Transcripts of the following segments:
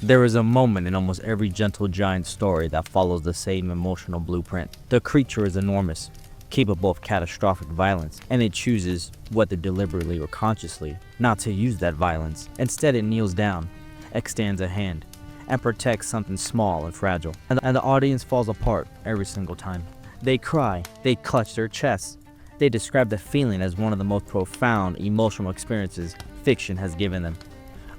There is a moment in almost every gentle giant story that follows the same emotional blueprint. The creature is enormous, capable of catastrophic violence, and it chooses, whether deliberately or consciously, not to use that violence. Instead, it kneels down, extends a hand, and protects something small and fragile. And the audience falls apart every single time. They cry, they clutch their chests. They describe the feeling as one of the most profound emotional experiences fiction has given them.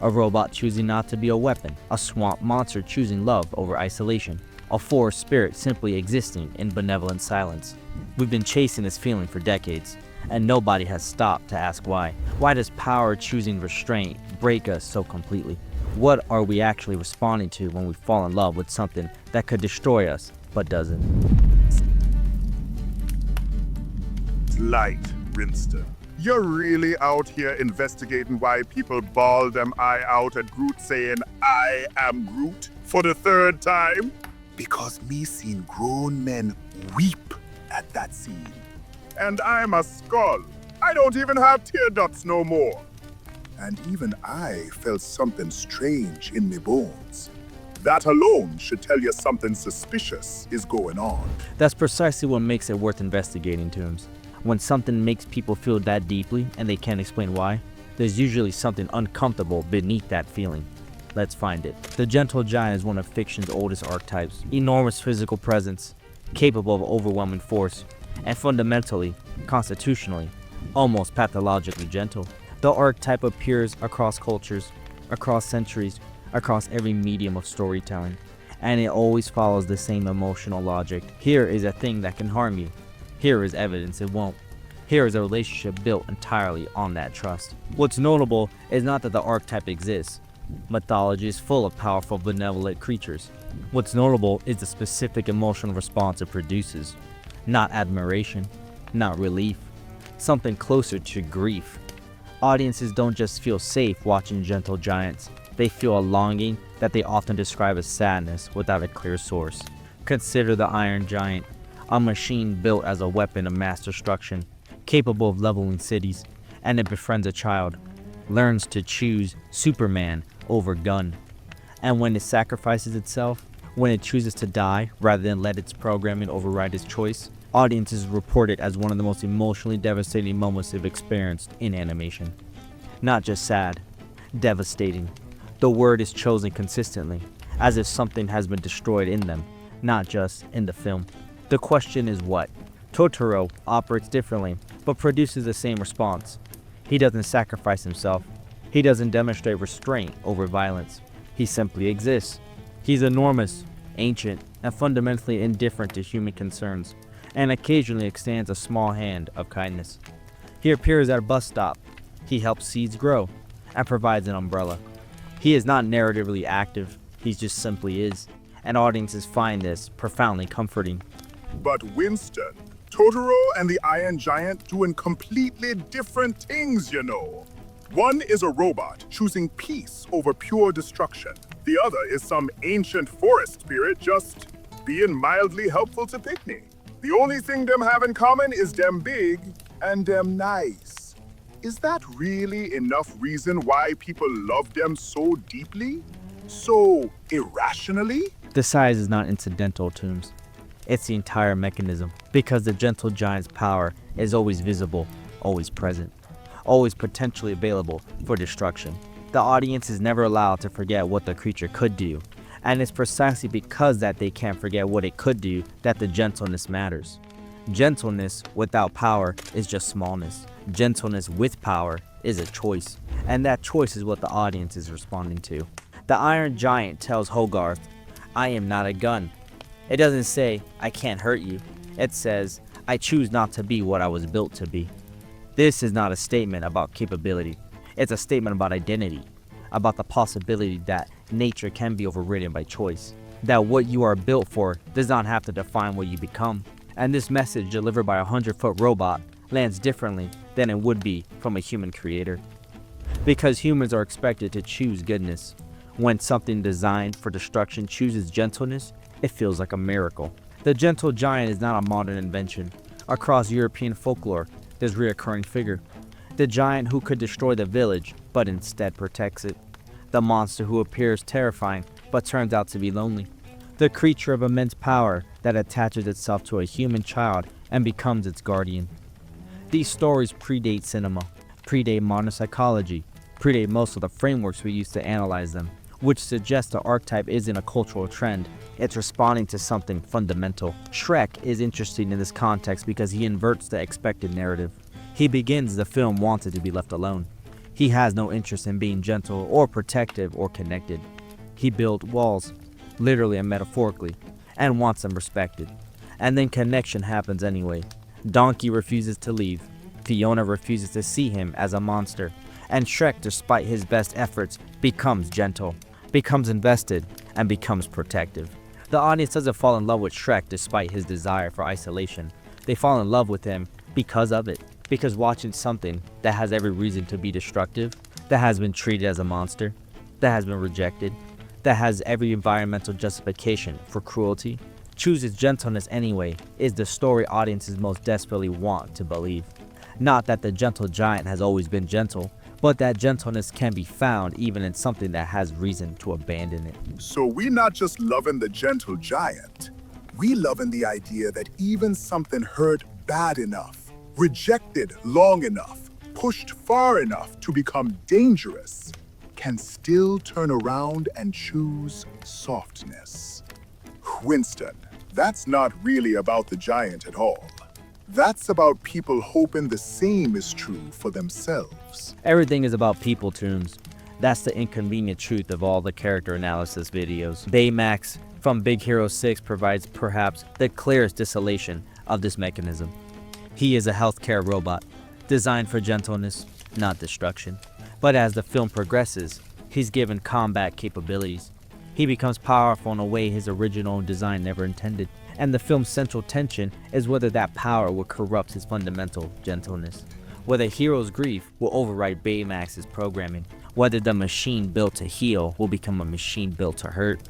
A robot choosing not to be a weapon, a swamp monster choosing love over isolation, a forest spirit simply existing in benevolent silence. We've been chasing this feeling for decades, and nobody has stopped to ask why. Why does power choosing restraint break us so completely? What are we actually responding to when we fall in love with something that could destroy us, but doesn't? Light, Winston. You're really out here investigating why people bawl them eye out at Groot saying, "I am Groot," for the third time? Because me seen grown men weep at that scene. And I'm a skull. I don't even have tear ducts no more. And even I felt something strange in me bones. That alone should tell you something suspicious is going on. That's precisely what makes it worth investigating, Toombs. When something makes people feel that deeply and they can't explain why, there's usually something uncomfortable beneath that feeling. Let's find it. The gentle giant is one of fiction's oldest archetypes. Enormous physical presence, capable of overwhelming force, and fundamentally, constitutionally, almost pathologically gentle. The archetype appears across cultures, across centuries, across every medium of storytelling, and it always follows the same emotional logic. Here is a thing that can harm you. Here is evidence it won't. Here is a relationship built entirely on that trust. What's notable is not that the archetype exists. Mythology is full of powerful, benevolent creatures. What's notable is the specific emotional response it produces. Not admiration, not relief, something closer to grief. Audiences don't just feel safe watching gentle giants. They feel a longing that they often describe as sadness without a clear source. Consider the Iron Giant, a machine built as a weapon of mass destruction, capable of leveling cities, and it befriends a child, learns to choose Superman over gun. And when it sacrifices itself, when it chooses to die rather than let its programming override its choice, audiences report it as one of the most emotionally devastating moments they've experienced in animation. Not just sad, devastating. The word is chosen consistently, as if something has been destroyed in them, not just in the film. The question is what? Totoro operates differently, but produces the same response. He doesn't sacrifice himself. He doesn't demonstrate restraint over violence. He simply exists. He's enormous, ancient, and fundamentally indifferent to human concerns, and occasionally extends a small hand of kindness. He appears at a bus stop. He helps seeds grow, and provides an umbrella. He is not narratively active. He just simply is, and audiences find this profoundly comforting. But Winston, Totoro and the Iron Giant doing completely different things, you know. One is a robot choosing peace over pure destruction. The other is some ancient forest spirit just being mildly helpful to Picnic. The only thing them have in common is them big and them nice. Is that really enough reason why people love them so deeply? So irrationally? The size is not incidental, Toombs. It's the entire mechanism, because the gentle giant's power is always visible, always present, always potentially available for destruction. The audience is never allowed to forget what the creature could do, and it's precisely because that they can't forget what it could do that the gentleness matters. Gentleness without power is just smallness. Gentleness with power is a choice, and that choice is what the audience is responding to. The Iron Giant tells Hogarth, "I am not a gun." It doesn't say, "I can't hurt you." It says, "I choose not to be what I was built to be." This is not a statement about capability. It's a statement about identity, about the possibility that nature can be overridden by choice, that what you are built for does not have to define what you become. And this message delivered by a 100-foot robot lands differently than it would be from a human creator. Because humans are expected to choose goodness. When something designed for destruction chooses gentleness, it feels like a miracle. The gentle giant is not a modern invention. Across European folklore, there's a recurring figure. The giant who could destroy the village, but instead protects it. The monster who appears terrifying, but turns out to be lonely. The creature of immense power that attaches itself to a human child and becomes its guardian. These stories predate cinema, predate modern psychology, predate most of the frameworks we use to analyze them, which suggests the archetype isn't a cultural trend, it's responding to something fundamental. Shrek is interesting in this context because he inverts the expected narrative. He begins the film wanted to be left alone. He has no interest in being gentle or protective or connected. He built walls, literally and metaphorically, and wants them respected. And then connection happens anyway. Donkey refuses to leave. Fiona refuses to see him as a monster. And Shrek, despite his best efforts, becomes gentle, becomes invested, and becomes protective. The audience doesn't fall in love with Shrek despite his desire for isolation. They fall in love with him because of it. Because watching something that has every reason to be destructive, that has been treated as a monster, that has been rejected, that has every environmental justification for cruelty, chooses gentleness anyway, is the story audiences most desperately want to believe. Not that the gentle giant has always been gentle, but that gentleness can be found even in something that has reason to abandon it. So we not just loving the gentle giant, we loving the idea that even something hurt bad enough, rejected long enough, pushed far enough to become dangerous, can still turn around and choose softness. Winston, that's not really about the giant at all. That's about people hoping the same is true for themselves. Everything is about people terms. That's the inconvenient truth of all the character analysis videos. Baymax from Big Hero 6 provides perhaps the clearest distillation of this mechanism. He is a healthcare robot, designed for gentleness, not destruction. But as the film progresses, he's given combat capabilities. He becomes powerful in a way his original design never intended. And the film's central tension is whether that power will corrupt his fundamental gentleness. Whether Hero's grief will override Baymax's programming. Whether the machine built to heal will become a machine built to hurt.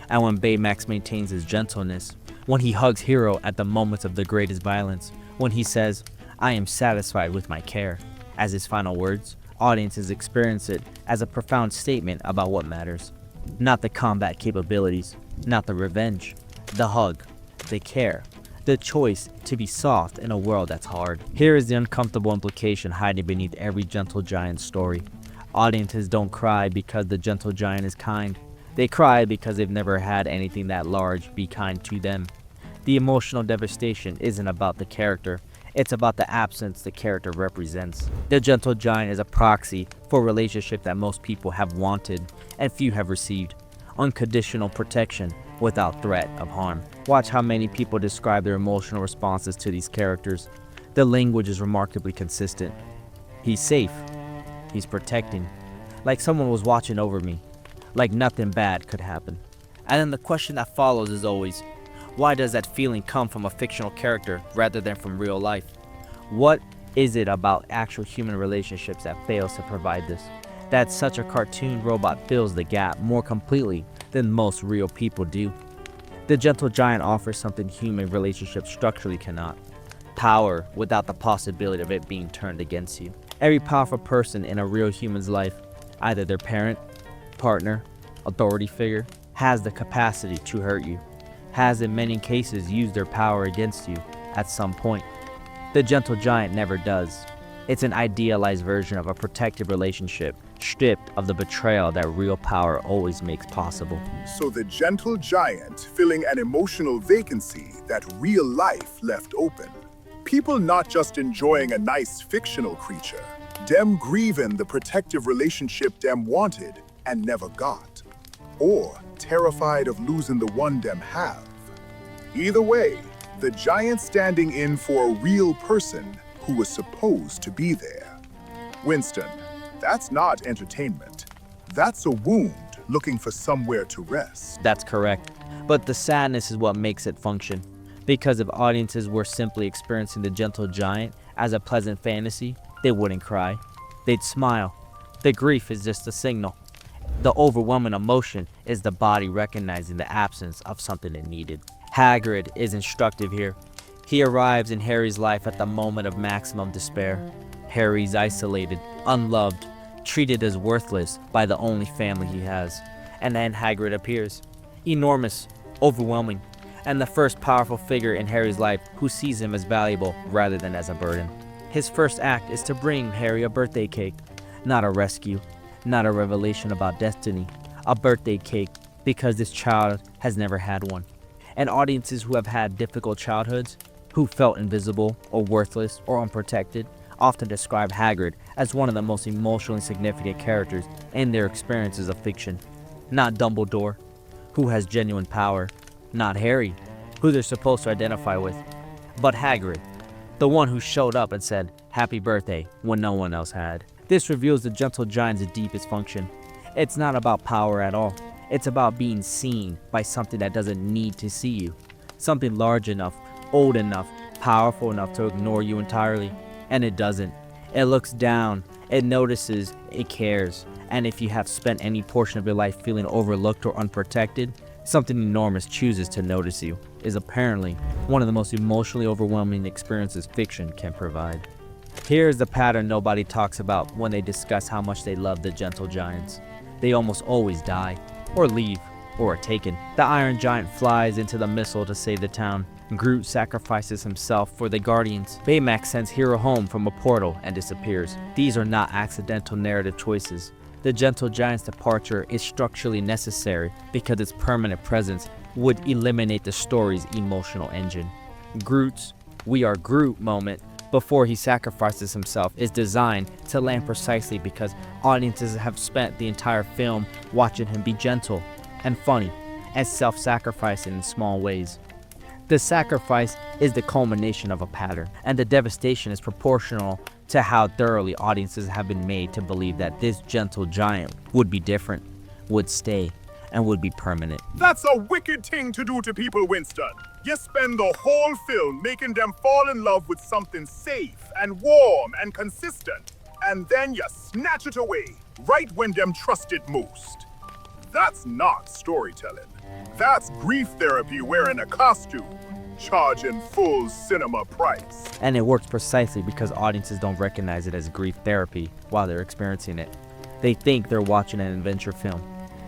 And when Baymax maintains his gentleness, when he hugs Hero at the moments of the greatest violence, when he says, "I am satisfied with my care," as his final words, audiences experience it as a profound statement about what matters. Not the combat capabilities, not the revenge, the hug, the care, the choice to be soft in a world that's hard. Here is the uncomfortable implication hiding beneath every gentle giant story. Audiences don't cry because the gentle giant is kind. They cry because they've never had anything that large be kind to them. The emotional devastation isn't about the character, it's about the absence the character represents. The gentle giant is a proxy for a relationship that most people have wanted and few have received. Unconditional protection without threat of harm. Watch how many people describe their emotional responses to these characters. The language is remarkably consistent. He's safe. He's protecting. Like someone was watching over me. Like nothing bad could happen. And then the question that follows is always, why does that feeling come from a fictional character rather than from real life? What is it about actual human relationships that fails to provide this? That such a cartoon robot fills the gap more completely than most real people do. The gentle giant offers something human relationships structurally cannot. Power without the possibility of it being turned against you. Every powerful person in a real human's life, either their parent, partner, authority figure, has the capacity to hurt you, has in many cases used their power against you at some point. The gentle giant never does. It's an idealized version of a protective relationship, stripped of the betrayal that real power always makes possible. So the gentle giant filling an emotional vacancy that real life left open. People not just enjoying a nice fictional creature, them grieving the protective relationship them wanted and never got, or terrified of losing the one them have. Either way, the giant standing in for a real person who was supposed to be there. Winston, that's not entertainment. That's a wound looking for somewhere to rest. That's correct. But the sadness is what makes it function. Because if audiences were simply experiencing the gentle giant as a pleasant fantasy, they wouldn't cry. They'd smile. The grief is just a signal. The overwhelming emotion is the body recognizing the absence of something it needed. Hagrid is instructive here. He arrives in Harry's life at the moment of maximum despair. Harry's isolated, unloved, treated as worthless by the only family he has. And then Hagrid appears. Enormous, overwhelming, and the first powerful figure in Harry's life who sees him as valuable rather than as a burden. His first act is to bring Harry a birthday cake. Not a rescue, not a revelation about destiny. A birthday cake because this child has never had one. And audiences who have had difficult childhoods, who felt invisible or worthless or unprotected, often describe Hagrid as one of the most emotionally significant characters in their experiences of fiction. Not Dumbledore, who has genuine power, not Harry, who they're supposed to identify with, but Hagrid, the one who showed up and said, "Happy birthday," when no one else had. This reveals the gentle giant's deepest function. It's not about power at all. It's about being seen by something that doesn't need to see you. Something large enough, old enough, powerful enough to ignore you entirely. And it doesn't. It looks down, it notices, it cares. And if you have spent any portion of your life feeling overlooked or unprotected, something enormous chooses to notice you, is apparently one of the most emotionally overwhelming experiences fiction can provide. Here is the pattern nobody talks about when they discuss how much they love the gentle giants. They almost always die, or leave, or are taken. The Iron Giant flies into the missile to save the town. Groot sacrifices himself for the Guardians. Baymax sends Hero home from a portal and disappears. These are not accidental narrative choices. The gentle giant's departure is structurally necessary because its permanent presence would eliminate the story's emotional engine. Groot's "We are Groot" moment before he sacrifices himself is designed to land precisely because audiences have spent the entire film watching him be gentle and funny and self-sacrificing in small ways. The sacrifice is the culmination of a pattern, and the devastation is proportional to how thoroughly audiences have been made to believe that this gentle giant would be different, would stay, and would be permanent. That's a wicked thing to do to people, Winston. You spend the whole film making them fall in love with something safe and warm and consistent, and then you snatch it away right when them trust it most. That's not storytelling. That's grief therapy wearing a costume, charging full cinema price. And it works precisely because audiences don't recognize it as grief therapy while they're experiencing it. They think they're watching an adventure film.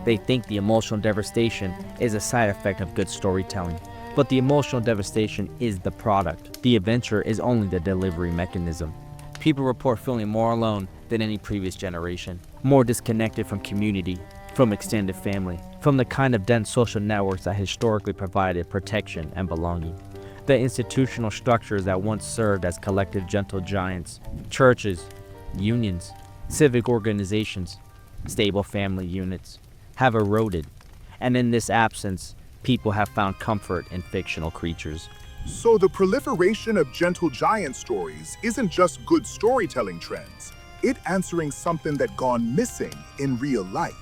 They think the emotional devastation is a side effect of good storytelling. But the emotional devastation is the product. The adventure is only the delivery mechanism. People report feeling more alone than any previous generation, more disconnected from community, from extended family, from the kind of dense social networks that historically provided protection and belonging. The institutional structures that once served as collective gentle giants, churches, unions, civic organizations, stable family units, have eroded, and in this absence, people have found comfort in fictional creatures. So the proliferation of gentle giant stories isn't just good storytelling trends. It's answering something that gone missing in real life.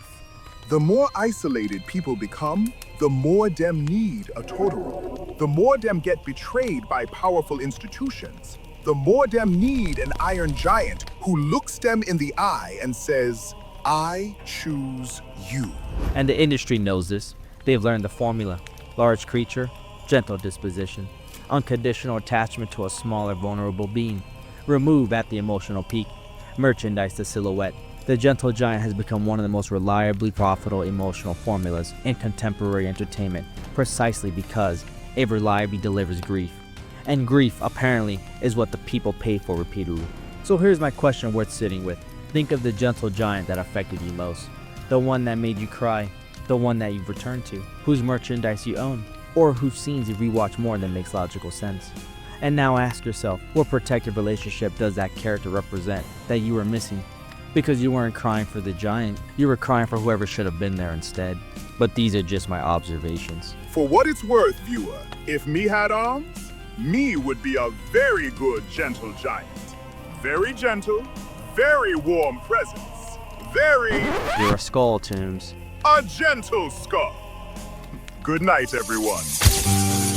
The more isolated people become, the more them need a Totoro. The more them get betrayed by powerful institutions. The more them need an Iron Giant who looks them in the eye and says, "I choose you." And the industry knows this. They've learned the formula. Large creature, gentle disposition, unconditional attachment to a smaller, vulnerable being. Remove at the emotional peak. Merchandise the silhouette. The gentle giant has become one of the most reliably profitable emotional formulas in contemporary entertainment, precisely because it reliably delivers grief. And grief, apparently, is what the people pay for repeatedly. So here's my question worth sitting with. Think of the gentle giant that affected you most. The one that made you cry. The one that you've returned to. Whose merchandise you own. Or whose scenes you rewatch more than makes logical sense. And now ask yourself, what protective relationship does that character represent that you were missing? Because you weren't crying for the giant, you were crying for whoever should have been there instead. But these are just my observations. For what it's worth, viewer, if me had arms, me would be a very good gentle giant. Very gentle, very warm presence, very... You're a skull, Tombs. a gentle skull. Good night, everyone.